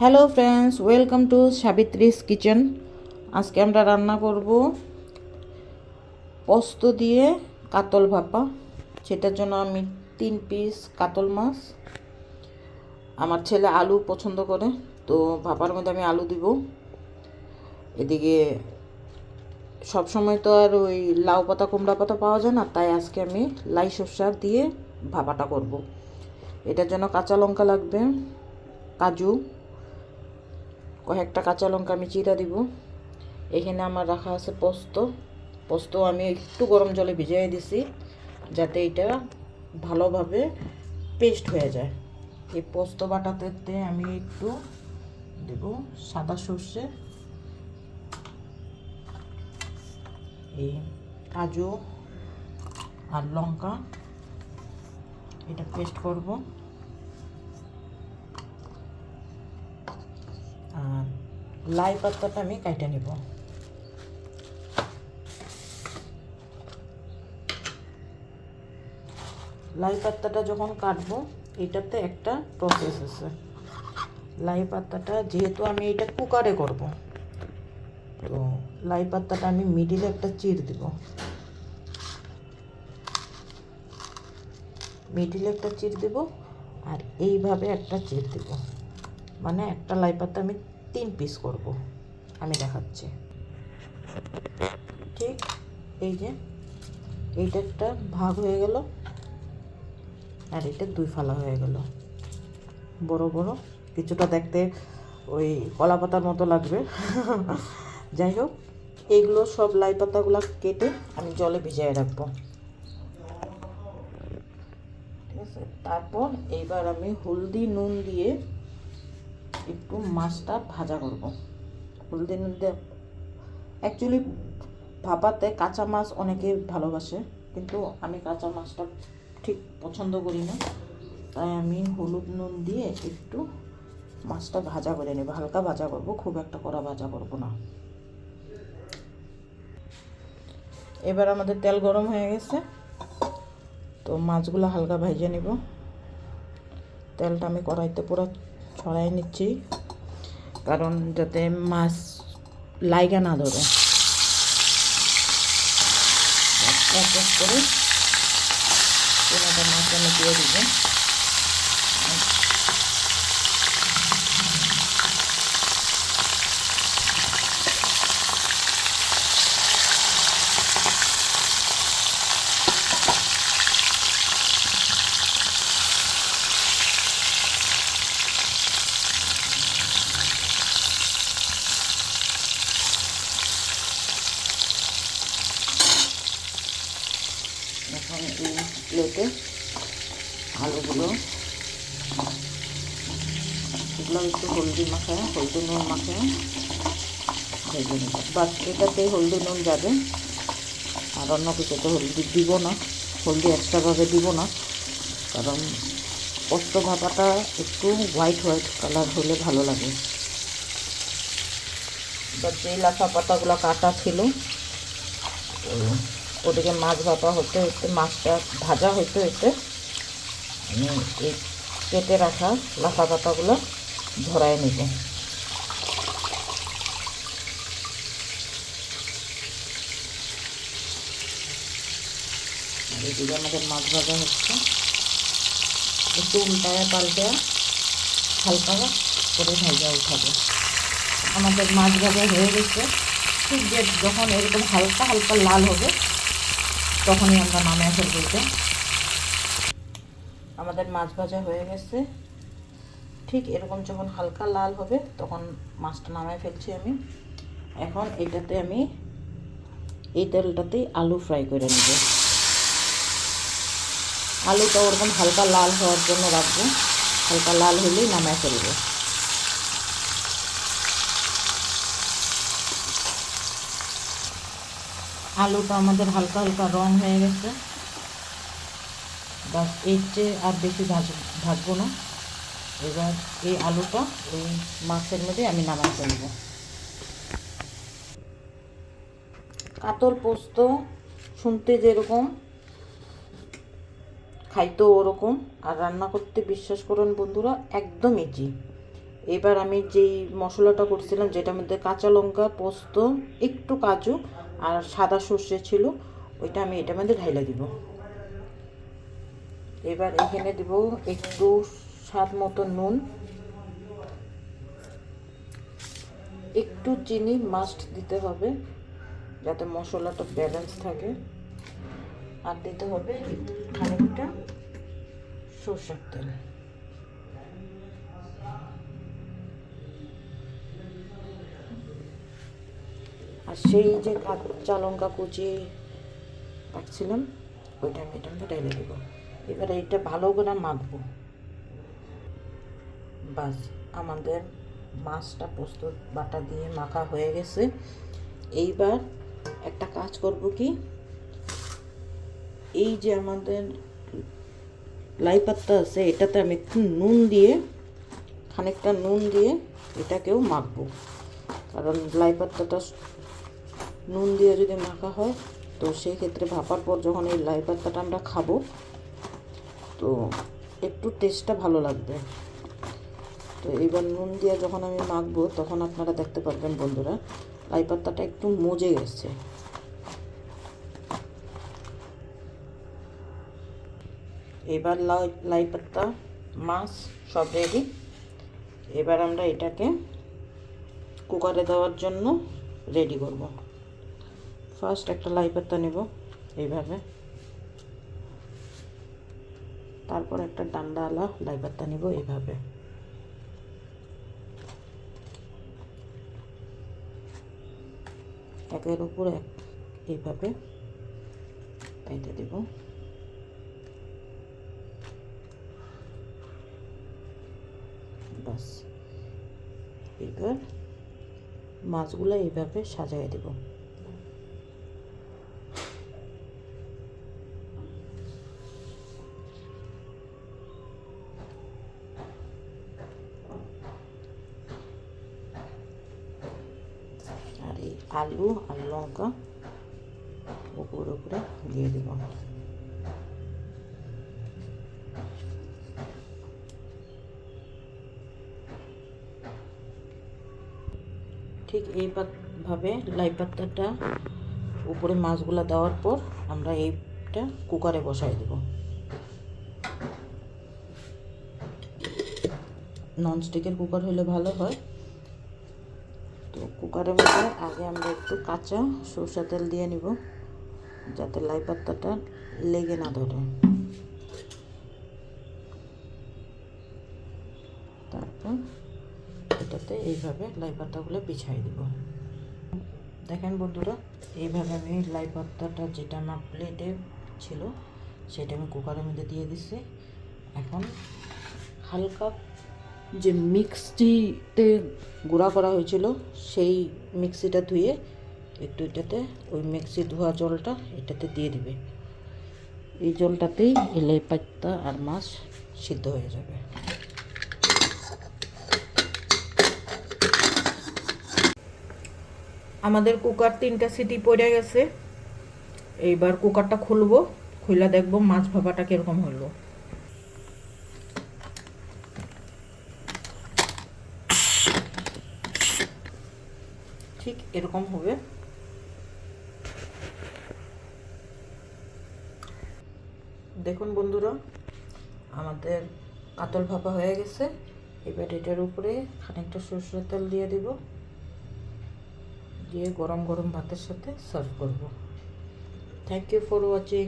Hello friends, welcome to Savitri's kitchen. আজকে আমরা রান্না করব পোস্ত দিয়ে কাতল ভাপা। সেটার জন্য আমি 3 পিস কাতল মাছ, আমার ছেলে আলু পছন্দ করে, তো ভাপার মধ্যে আমি আলু দিব। এদিকে সবসময় তো আর ওই লাউ পাতা কুমড়া পাতা পাওয়া যায় না, তাই আজকে আমি লাই সর্ষা দিয়ে ভাপাটা করব। এটার জন্য কাঁচা লঙ্কা লাগবে, কাজু, কয়েকটা কাঁচা লঙ্কা আমি চিরা দিব। এখানে আমার রাখা আছে পোস্ত আমি একটু গরম জলে ভিজিয়ে দিছি, যাতে এটা ভালোভাবে পেস্ট হয়ে যায়। এই পোস্ত বাটাতে আমি একটু দেব সাদা সর্ষে, এই কাজু আর লঙ্কা, এটা পেস্ট করব। আর লাই পাতাটা আমি কাটে নিব। লাই পাতাটা যখন কাটবো, এটাতে একটা প্রসেস আছে। লাই পাতাটা যেহেতু আমি এটা কুকারে করব, তো লাই পাতাটা আমি মিডিলে একটা চির দিব। মিডিলে একটা চির দিব আর এইভাবে একটা চির দিব, মানে একটা লাই পাতা আমি 3 পিস করব। আমি দেখাচ্ছি। ঠিক এই যে এইটা একটা ভাগ হয়ে গেল, আর এটা 2 ফালা হয়ে গেল। বড় বড় কিছুটা দেখতে ওই কলা পাতার মতো লাগবে। যাই হোক, এইগুলো সব লাই পাতাগুলো কেটে আমি জলে ভিজিয়ে রাখবো। ঠিক আছে, তারপর এইবার আমি হলদি নুন দিয়ে একটু মাছটা ভাজা করব। হলদি নুন দিয়ে অ্যাকচুয়ালি ভাপাতে কাঁচা মাছ অনেকে ভালোবাসে, কিন্তু আমি কাঁচা মাছটা ঠিক পছন্দ করি না, তাই আমি হলুদ নুন দিয়ে একটু মাছটা ভাজা করে নেব। হালকা ভাজা করব, খুব একটা কড়া ভাজা করব না। এবার আমাদের তেল গরম হয়ে গেছে, তো মাছগুলো হালকা ভেজে নেব। তেলটা আমি কড়াইতে পুরো ছড়াই নিচ্ছি, কারণ যাতে মাছ লাইগা না ধরে। করে পুরোটা মাছ আমি দিয়ে দিব। এখন এই প্লেটে আলুগুলো, এগুলো একটু হলদি নুন মাখায় ভেজে নেব। বাস এটাতেই হলদি নুন যাবে, আর অন্য কিছুতে হলদি দিব না, হলদি এক্সট্রাভাবে দিব না, কারণ পোস্ত ভাপাটা একটু হোয়াইট কালার হলে ভালো লাগে। বা যে লাফা পাতাগুলো কাটা ছিল, ওদিকে মাছ ভাপা হতে হতে, মাছটা ভাজা হতে হতে আমি এই কেটে রাখা লাফা পাতাগুলো ধরায় নেব। এদিকে আমাদের মাছ ভাজা হচ্ছে, একটু উল্টায় পাল্টে হালকা করে ভাজা উঠাবো। আমাদের মাছ ভাজা হয়ে গেছে। ঠিক যে যখন এরকম হালকা হালকা লাল হবে, তখনই আমরা নামিয়ে ফেলবো। এটা আমাদের মাছ ভাজা হয়ে গেছে। ঠিক এরকম যখন হালকা লাল হবে, তখন মাছটা নামিয়ে ফেলছি আমি। এখন এইটাতে আমি এই তেলটাতেই আলু ফ্রাই করে নেব। আলুটা ওরকম হালকা লাল হওয়ার জন্য রাখবো, হালকা লাল হলেই নামিয়ে ফেলবো। আলুটা আমাদের হালকা হালকা রং হয়ে গেছে, বাস এর চেয়ে আর বেশি ভাজবো না। এবার এই আলুটা এই মাছের মধ্যে আমি নামাই ফেলবো। কাতল পোস্ত শুনতে যেরকম, খাইতেও ওরকম, আর রান্না করতে বিশ্বাস করুন বন্ধুরা একদম ইজি। এবার আমি যেই মশলাটা করছিলাম, যেটার মধ্যে কাঁচা লঙ্কা, পোস্ত, একটু কাজু আর সাদা সর্ষে ছিল, ওইটা আমি এটার মধ্যে ঢাইলা দিব। এবার এখানে দিব একটু স্বাদ মতো নুন, একটু চিনি মাস্ট দিতে হবে যাতে মশলাটা ব্যালেন্স থাকে, আর দিতে হবে খানিকটা সরষের তেল। আর সেই যে কাঁচা লঙ্কা কুচি রাখছিলাম, ওইটা আমি এটার মধ্যে ঢেলে দেবো। এবারে এটা ভালো করে মাখবো। বাস, আমাদের মাছটা পোস্ত বাটা দিয়ে মাখা হয়ে গেছে। এইবার একটা কাজ করব কি, এই যে আমাদের লাই পাত্তা আছে, এটাতে আমি একটু নুন দিয়ে, খানিকটা নুন দিয়ে এটাকেও মাখবো। কারণ লাই পাত্তাটা নুন দিয়ে যদি মাখা হয়, তো সেই ক্ষেত্রে ভাপার পর যখন এই লাই পাত্তাটা আমরা খাবো, তো একটু টেস্টটা ভালো লাগবে। তো এইবার নুন দিয়ে যখন আমি মাখবো, তখন আপনারা দেখতে পারবেন বন্ধুরা, লাই পাত্তাটা একটু মজে গেছে। এবার লাই পাত্তা, মাছ সব রেডি। এবার আমরা এটাকে কুকারে দেওয়ার জন্য রেডি করব। ফার্স্ট একটা লাই পাত্তা নেব এইভাবে, তারপর একটা ডান্ডাওয়ালা লাই পাত্তা নেব এইভাবে। একের উপর এক এইভাবে পেতে দেব। বাস, এবার মাছগুলো এইভাবে সাজিয়ে দেব। আর এই আলু আর লঙ্কা উপরে উপরে দিয়ে দেব। ঠিক এইভাবে লাই পাত্তাটা উপরে মাছগুলো দেওয়ার পর আমরা এইটা কুকারে বসাই দেব। ননস্টিকের কুকার হলে ভালো হয়। তো কুকারের মধ্যে আগে আমরা একটু কাঁচা সরষের তেল দিয়ে নিব, যাতে লাই পাত্তাটা লেগে না ধরে। তারপর এটাতে এইভাবে লাই পাতাগুলো বিছাই দেব। দেখেন বন্ধুরা, এইভাবে আমি লাই পাতাটা যেটা আমার প্লেটে ছিল সেটা আমি কুকারের মধ্যে দিয়ে দিচ্ছি। এখন হালকা যে মিক্সিতে গুঁড়া করা হয়েছিল, সেই মিক্সিটা ধুয়ে একটু এটাতে, ওই মিক্সি ধোয়া জলটা এটাতে দিয়ে দিবে। এই জলটাতেই এই লাই পাতা আর মাছ সিদ্ধ হয়ে যাবে। আমাদের কুকার 3টা সিটি পড়ে গেছে। এইবার কুকারটা খুলবো, খুলে দেখবো মাছ ভাপাটা কিরকম হলো। ঠিক এরকম হবে। দেখুন বন্ধুরা, আমাদের কাতল ভাপা হয়ে গেছে। এবার এটার উপরে খানিকটা সরষের তেল দিয়ে দিব, দিয়ে গরম গরম ভাতের সাথে সার্ভ করব। Thank you for watching.